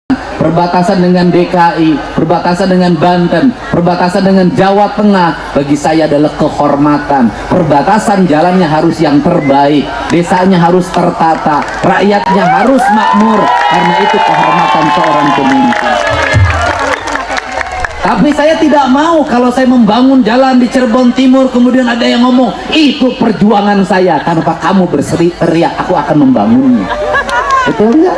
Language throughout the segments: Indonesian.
perbatasan dengan DKI, perbatasan dengan Banten, perbatasan dengan Jawa Tengah, bagi saya adalah kehormatan. Perbatasan jalannya harus yang terbaik, desanya harus tertata, rakyatnya harus makmur, karena itu kehormatan seorang pemimpin. Tapi saya tidak mau kalau saya membangun jalan di Cirebon Timur kemudian ada yang ngomong itu perjuangan saya, tanpa kamu berteriak aku akan membangunnya. Betul nggak?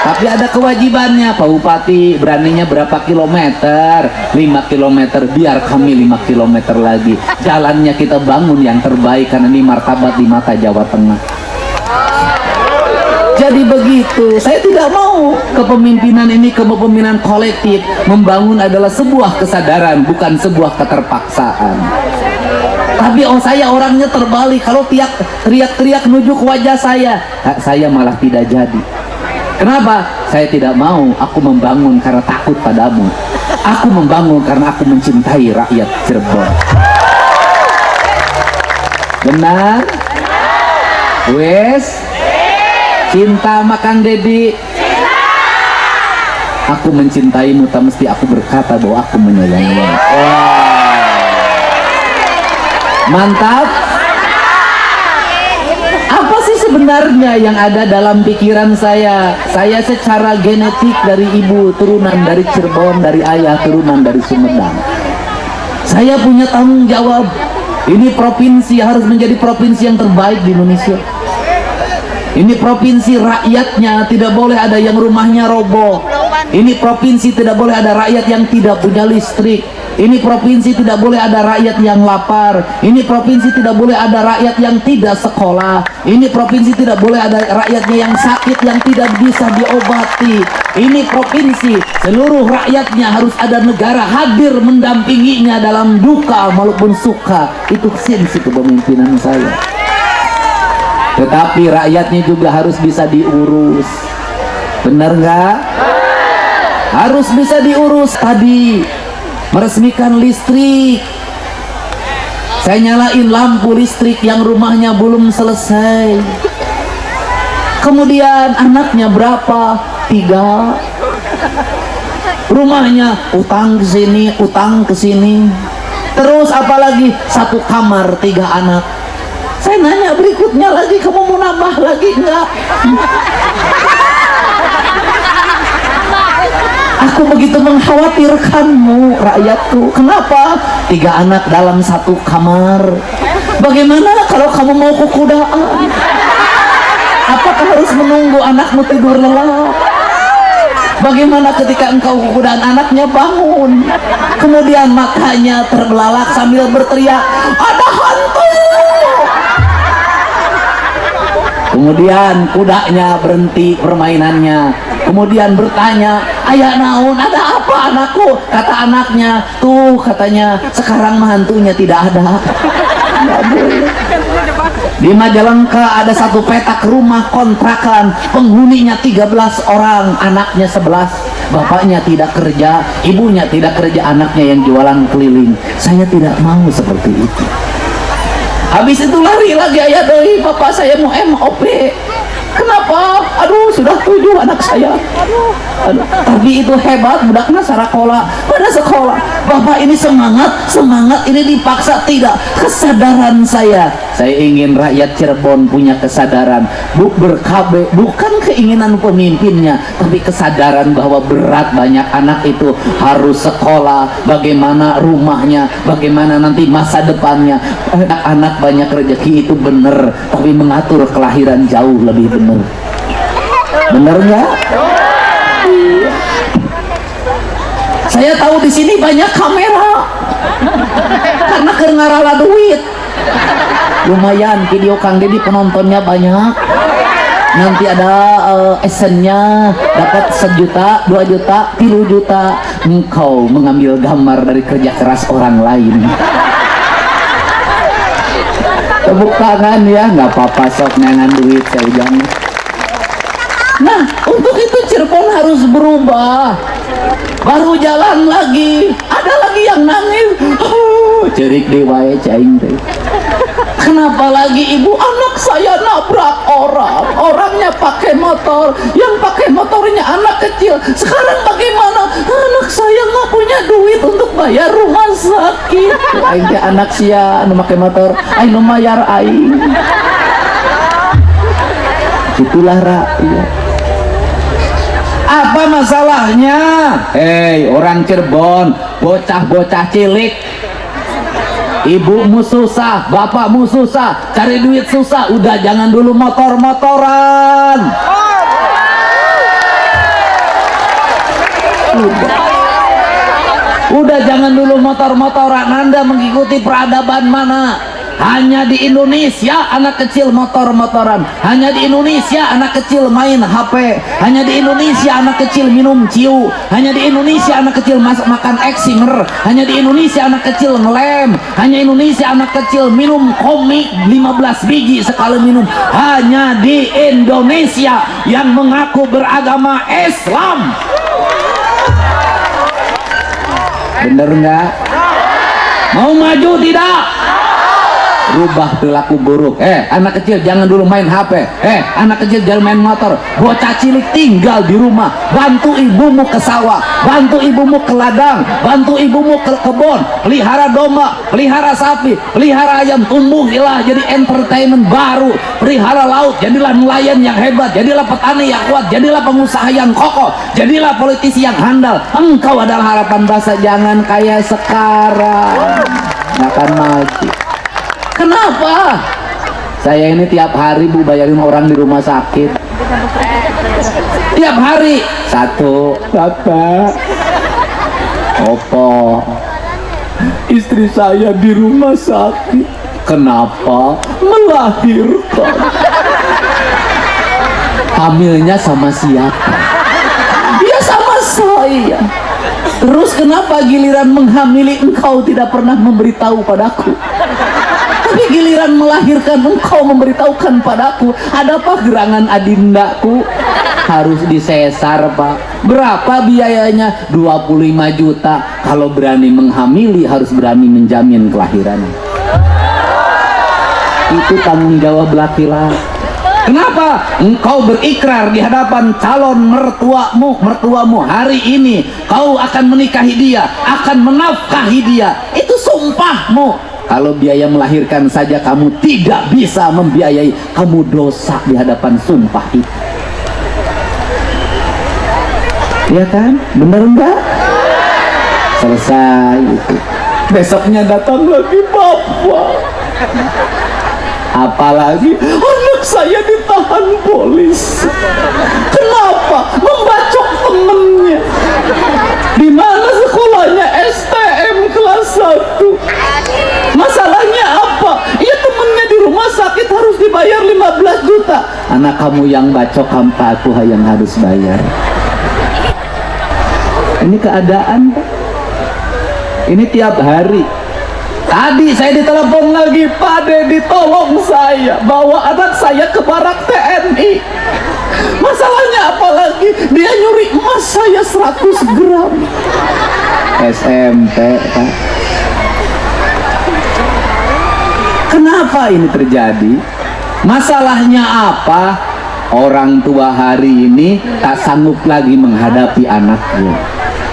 Tapi ada kewajibannya, Pak Bupati beraninya berapa kilometer? 5 kilometer, biar kami 5 kilometer lagi. Jalannya kita bangun yang terbaik karena ini martabat di mata Jawa Tengah. Jadi begitu, saya tidak mau kepemimpinan ini kepemimpinan kolektif. Membangun adalah sebuah kesadaran, bukan sebuah keterpaksaan. Tapi saya orangnya terbalik, kalau teriak-teriak nujuk wajah saya malah tidak jadi. Kenapa? Saya tidak mau, aku membangun karena takut padamu. Aku membangun karena aku mencintai rakyat Cirebon. Benar? Wes? Cinta makan Dedi? Aku mencintaimu, tak mesti aku berkata bahwa aku menyayangimu. Mantap. Apa sih sebenarnya yang ada dalam pikiran saya? Saya secara genetik dari ibu turunan dari Cirebon, dari ayah turunan dari Sumedang. Saya punya tanggung jawab. Ini provinsi harus menjadi provinsi yang terbaik di Indonesia. Ini provinsi rakyatnya tidak boleh ada yang rumahnya roboh. Ini provinsi tidak boleh ada rakyat yang tidak punya listrik. Ini provinsi tidak boleh ada rakyat yang lapar. Ini provinsi tidak boleh ada rakyat yang tidak sekolah. Ini provinsi tidak boleh ada rakyatnya yang sakit yang tidak bisa diobati. Ini provinsi seluruh rakyatnya harus ada negara hadir mendampinginya dalam duka maupun suka. Itu esensi kepemimpinan saya. Tetapi rakyatnya juga harus bisa diurus. Benar nggak? Harus bisa diurus. Tadi meresmikan listrik, saya nyalain lampu listrik yang rumahnya belum selesai. Kemudian anaknya berapa? 3. Rumahnya utang ke sini, utang ke sini. Terus apalagi 1 kamar 3 anak. Saya nanya berikutnya lagi, kamu mau nambah lagi enggak? Aku begitu mengkhawatirkanmu, rakyatku. Kenapa? 3 anak dalam 1 kamar. Bagaimana kalau kamu mau kukudaan? Apakah harus menunggu anakmu tidur lelap? Bagaimana ketika engkau kukudaan anaknya bangun? Kemudian matanya terbelalak sambil berteriak, ada hantu! Kemudian kudanya berhenti permainannya. Kemudian bertanya, ayah naon, ada apa anakku? Kata anaknya, tuh katanya sekarang hantunya tidak ada. Di Majalengka ada 1 petak rumah kontrakan, penghuninya 13 orang, anaknya 11. Bapaknya tidak kerja, ibunya tidak kerja, anaknya yang jualan keliling. Saya tidak mau seperti itu. Habis itu lari lagi, ayah doi, bapak saya mau MOP. Kenapa? Aduh, sudah 7 anak saya. Aduh. Tapi itu hebat, budaknya sarakola pada sekolah. Bapak ini semangat ini dipaksa. Tidak, kesadaran saya ingin rakyat Cirebon punya kesadaran, bukan keinginan pemimpinnya, tapi kesadaran bahwa berat banyak anak itu harus sekolah, bagaimana rumahnya, bagaimana nanti masa depannya. Anak banyak rezeki itu benar, tapi mengatur kelahiran jauh lebih benar. Benar nggak? Saya tahu di sini banyak kamera karena kerengarala duit. Lumayan video Kang Dedi penontonnya banyak. Nanti ada esennya dapat 1 juta, 2 juta, 3 juta. Engkau mengambil gambar dari kerja keras orang lain. Tepuk tangan ya, nggak apa-apa, sok nengan duit saya jangan. Nah, untuk itu Cirebon harus berubah. Baru jalan lagi, ada lagi yang nangis. Cerik deh wae caing teh. Kenapa lagi ibu? Anak saya nabrak orang, orangnya pakai motor, yang pakai motornya anak kecil. Sekarang bagaimana? Anak saya nggak punya duit untuk bayar rumah sakit. Aing teh anak sia anu make motor, aing nu mayar aing. Itulah rakyat. Apa masalahnya? Hei, orang Cirebon, bocah-bocah cilik, ibumu susah, bapakmu susah, cari duit susah, udah jangan dulu motor-motoran. Udah jangan dulu motor-motoran. Anda mengikuti peradaban mana? Hanya di Indonesia anak kecil motor-motoran. Hanya di Indonesia anak kecil main HP. Hanya di Indonesia anak kecil minum ciu. Hanya di Indonesia anak kecil makan eksinger. Hanya di Indonesia anak kecil ngelem. Hanya Indonesia anak kecil minum komik 15 biji sekali minum. Hanya di Indonesia yang mengaku beragama Islam. Bener nggak? Mau maju tidak? Rubah perilaku buruk. Anak kecil jangan dulu main HP. Anak kecil jangan main motor. Bocah cilik tinggal di rumah. Bantu ibumu ke sawah, bantu ibumu ke ladang, bantu ibumu ke kebun. Pelihara domba, pelihara sapi, pelihara ayam. Tumbuhilah jadi entertainment baru. Pelihara laut, jadilah nelayan yang hebat. Jadilah petani yang kuat. Jadilah pengusaha yang kokoh. Jadilah politisi yang handal. Engkau adalah harapan bangsa. Jangan kayak sekarang, akan maju. Kenapa? Saya ini tiap hari Bu bayarin orang di rumah sakit. Tiap hari. Satu, Bapak, Opo, istri saya di rumah sakit. Kenapa? Melahirkan. Hamilnya sama siapa? Dia sama saya. Terus kenapa giliran menghamili engkau tidak pernah memberitahu padaku? Tapi giliran melahirkan engkau memberitahukan padaku. Adapah gerangan adindaku? Harus disesar, Pak. Berapa biayanya? 25 juta. Kalau berani menghamili harus berani menjamin kelahiran. Itu tanggung jawab laki-laki. Kenapa? Engkau berikrar di hadapan calon mertuamu hari ini kau akan menikahi dia, akan menafkahi dia. Itu sumpahmu. Kalau biaya melahirkan saja kamu tidak bisa membiayai, kamu dosa di hadapan sumpah itu. Iya kan? Bener enggak? Selesai itu. Besoknya datang lagi bapak. Apalagi anak saya ditahan polisi. Kenapa? Membacok temennya. Di mana sekolahnya? STM kelas 1. Masalahnya apa? Ya temennya di rumah sakit harus dibayar 15 juta. Anak kamu yang bacok, aku yang harus bayar. Ini keadaan, Pak. Ini tiap hari. Tadi saya ditelepon lagi, Pak Dedi, tolong saya bawa anak saya ke barak TNI. Masalahnya apa lagi? Dia nyuri emas saya 100 gram. SMP, Pak. Kenapa ini terjadi? Masalahnya apa? Orang tua hari ini tak sanggup lagi menghadapi anaknya.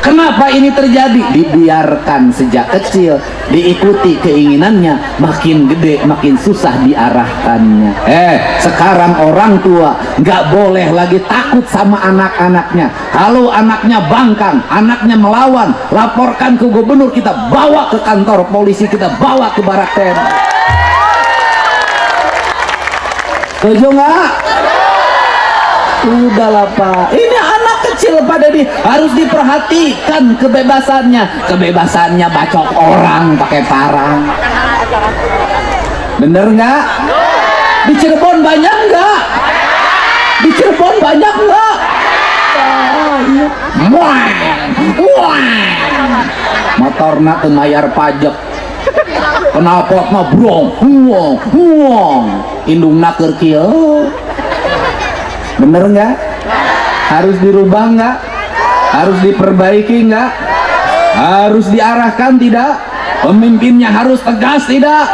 Kenapa ini terjadi? Dibiarkan sejak kecil, diikuti keinginannya, makin gede makin susah diarahkannya. Sekarang orang tua nggak boleh lagi takut sama anak-anaknya. Kalau anaknya bangkang, anaknya melawan, laporkan ke gubernur, kita bawa ke kantor polisi, kita bawa ke barak TNI. Setuju nggak? Udahlah, Pak. Ini anak kecil, Pak Dedi, harus diperhatikan kebebasannya. Kebebasannya bacok orang pakai parang. Bener nggak? Di Cirebon banyak nggak? Di Cirebon banyak nggak? Motorna teu mayar pajak. Kenapa mah brong, indungna keur kieu. Bener nggak? Harus dirubah nggak? Harus diperbaiki nggak? Harus diarahkan tidak? Pemimpinnya harus tegas tidak?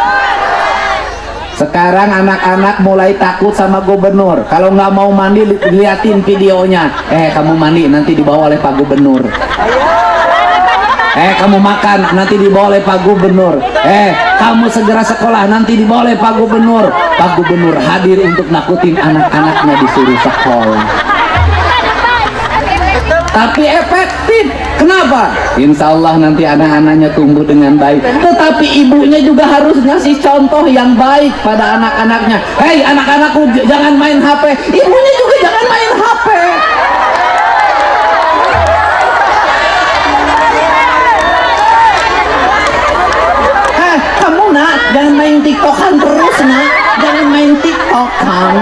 Sekarang anak-anak mulai takut sama gubernur. Kalau nggak mau mandi, liatin videonya. Kamu mandi nanti dibawa oleh Pak Gubernur. Kamu makan nanti dibawa oleh Pak Gubernur. Kamu segera sekolah nanti dibawa oleh Pak Gubernur. Pak Gubernur hadir untuk nakutin anak-anaknya disuruh sekolah. Tapi efektif. Kenapa? Insya Allah nanti anak-anaknya tumbuh dengan baik. Tetapi ibunya juga harus ngasih contoh yang baik pada anak-anaknya. Hei anak-anakku, jangan main HP. Ibunya juga jangan main HP. Kamu nak, jangan main TikTokan terus nak. Jangan main TikTokan.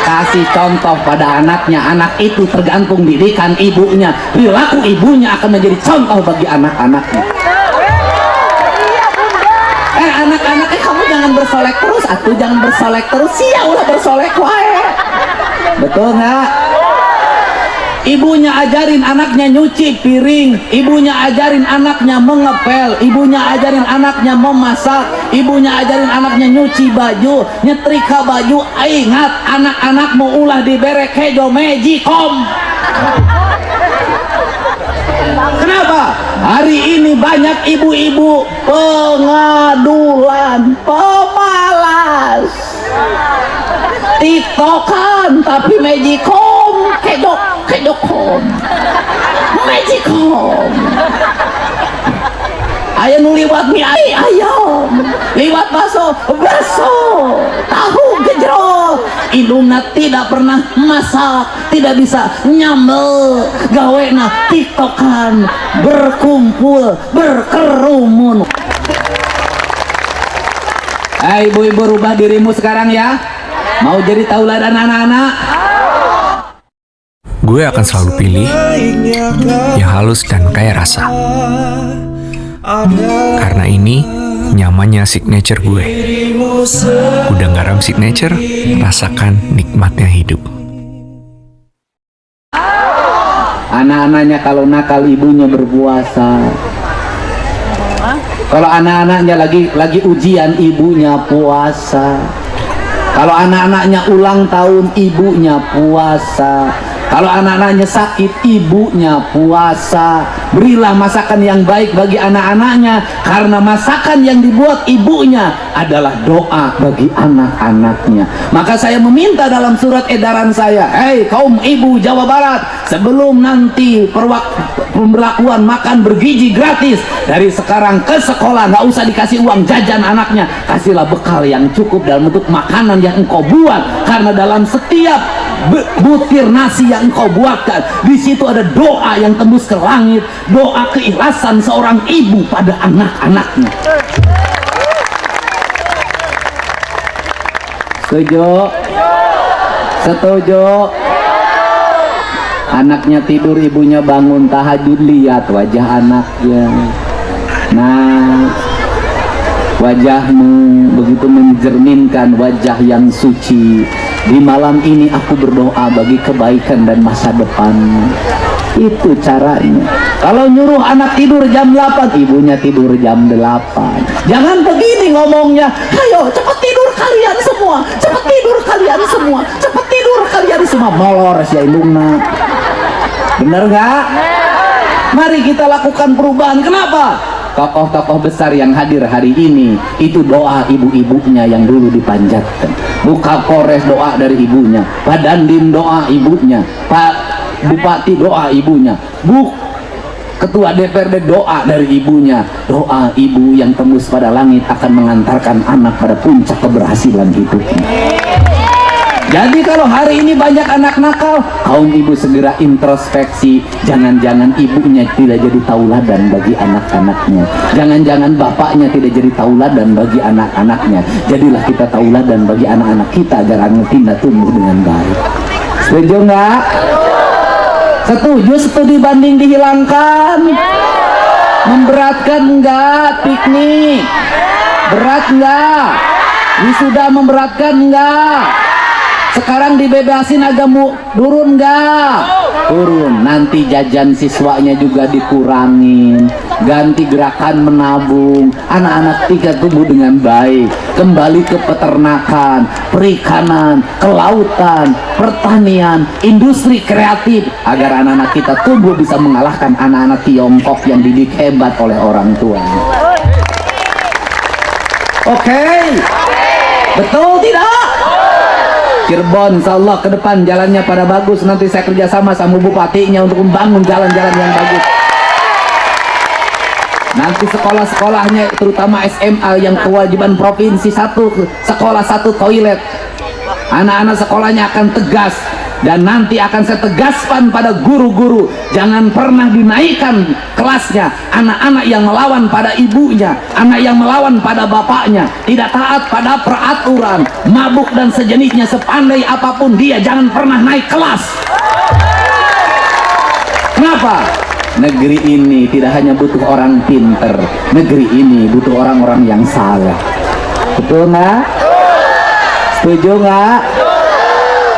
Kasih contoh pada anaknya. Anak itu tergantung didikan ibunya. Perilaku ibunya akan menjadi contoh bagi anak-anaknya. Anak-anak, kamu jangan bersolek terus. Jangan bersolek terus. Sia ulah bersolek wae. Betul nggak? Ibunya ajarin anaknya nyuci piring, ibunya ajarin anaknya mengepel, ibunya ajarin anaknya memasak, ibunya ajarin anaknya nyuci baju, nyetrika baju. Ingat, anak-anakmu ulah dibere kejo mejikom. Kenapa? Hari ini banyak ibu-ibu pengadulan, pemalas, TikTokan tapi mejikom, kedokom, mejikom. Aya nu liwat mie ayam, liwat baso, tahu gejrot. Indungna tidak pernah masak, tidak bisa nyambel, gawena TikTokan, berkumpul, berkerumun. Ibu-ibu, rubah dirimu sekarang ya. Mau jadi tauladan anak-anak? Gue akan selalu pilih yang halus dan kaya rasa. Karena ini nyamannya signature gue. Gudang garam signature, rasakan nikmatnya hidup. Anak-anaknya kalau nakal ibunya berpuasa. Kalau anak-anaknya lagi ujian ibunya puasa. Kalau anak-anaknya ulang tahun ibunya puasa. Kalau anak-anaknya sakit, ibunya puasa. Berilah masakan yang baik bagi anak-anaknya, karena masakan yang dibuat ibunya adalah doa bagi anak-anaknya. Maka saya meminta dalam surat edaran saya, hei kaum ibu Jawa Barat, sebelum nanti pemberlakuan makan bergizi gratis, dari sekarang ke sekolah nggak usah dikasih uang jajan anaknya, kasihlah bekal yang cukup dalam bentuk makanan yang engkau buat, karena dalam setiap butir nasi yang engkau buatkan, di situ ada doa yang tembus ke langit, doa keikhlasan seorang ibu pada anak-anaknya. Setuju? Setuju? Anaknya tidur, ibunya bangun tahajud, lihat wajah anaknya. Nah, wajahmu begitu mencerminkan wajah yang suci. Di malam ini aku berdoa bagi kebaikan dan masa depan. Itu caranya. Kalau nyuruh anak tidur jam 8, ibunya tidur jam 8. Jangan begini ngomongnya, ayo cepat tidur kalian semua, cepat tidur kalian semua, cepat tidur kalian semua. Molor si indungna. Bener gak? Mari kita lakukan perubahan. Kenapa? Tokoh-tokoh besar yang hadir hari ini itu doa ibu-ibunya yang dulu dipanjatkan. Buka Polres doa dari ibunya, Pak Dandim doa ibunya, Pak Bupati doa ibunya, Ketua DPRD doa dari ibunya. Doa ibu yang tembus pada langit akan mengantarkan anak pada puncak keberhasilan hidupnya. Jadi kalau hari ini banyak anak nakal, kaum ibu segera introspeksi. Jangan-jangan ibunya tidak jadi tauladan bagi anak-anaknya. Jangan-jangan bapaknya tidak jadi tauladan bagi anak-anaknya. Jadilah kita tauladan bagi anak-anak kita agar anak kita tumbuh dengan baik. Setuju nggak? Setuju studi banding dihilangkan? Memberatkan nggak piknik? Berat nggak? Wisuda memberatkan nggak? Sekarang dibebasin agak turun nggak? Turun. Nanti jajan siswanya juga dikurangin. Ganti gerakan menabung. Anak-anak tingkat tumbuh dengan baik. Kembali ke peternakan, perikanan, kelautan, pertanian, industri kreatif, agar anak-anak kita tumbuh bisa mengalahkan anak-anak Tiongkok yang didik hebat oleh orang tua. Oke, betul tidak? Cirebon, insya Allah ke depan jalannya pada bagus. Nanti saya kerjasama sama bupatinya untuk membangun jalan-jalan yang bagus. Nanti sekolah-sekolahnya, terutama SMA yang kewajiban provinsi satu sekolah satu toilet. Anak-anak sekolahnya akan tegas. Dan nanti akan saya tegaskan pada guru-guru, jangan pernah dinaikkan kelasnya anak-anak yang melawan pada ibunya, anak yang melawan pada bapaknya, tidak taat pada peraturan, mabuk dan sejenisnya. Sepandai apapun dia, jangan pernah naik kelas. Kenapa? Negeri ini tidak hanya butuh orang pinter, negeri ini butuh orang-orang yang salah. Betul nggak? Setuju nggak?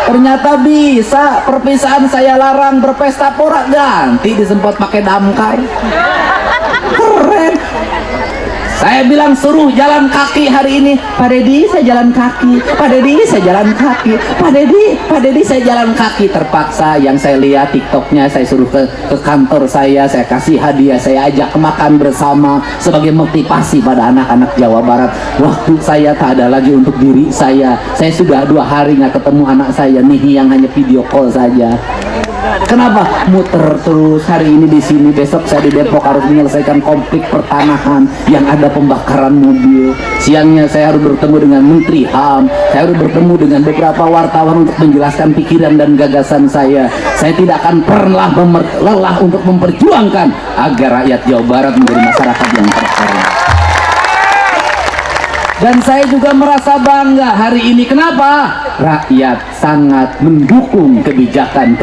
Ternyata bisa. Perpisahan saya larang, berpesta pora ganti disemprot pakai damkar. Keren. Saya bilang suruh jalan kaki hari ini. Pak Deddy, saya jalan kaki. Pak Deddy, saya jalan kaki. Pak Deddy, saya jalan kaki. Terpaksa yang saya lihat TikToknya, saya suruh ke kantor saya kasih hadiah, saya ajak makan bersama sebagai motivasi pada anak-anak Jawa Barat. Waktu saya tak ada lagi untuk diri saya sudah 2 hari nggak ketemu anak saya nih, yang hanya video call saja. Kenapa? Muter terus, hari ini di sini, besok saya di Depok harus menyelesaikan konflik pertanahan yang ada pembakaran mobil. Siangnya saya harus bertemu dengan Menteri HAM, saya harus bertemu dengan beberapa wartawan untuk menjelaskan pikiran dan gagasan saya. Saya tidak akan pernah lelah untuk memperjuangkan agar rakyat Jawa Barat menjadi masyarakat yang terhormat. Dan saya juga merasa bangga hari ini. Kenapa? Rakyat sangat mendukung kebijakan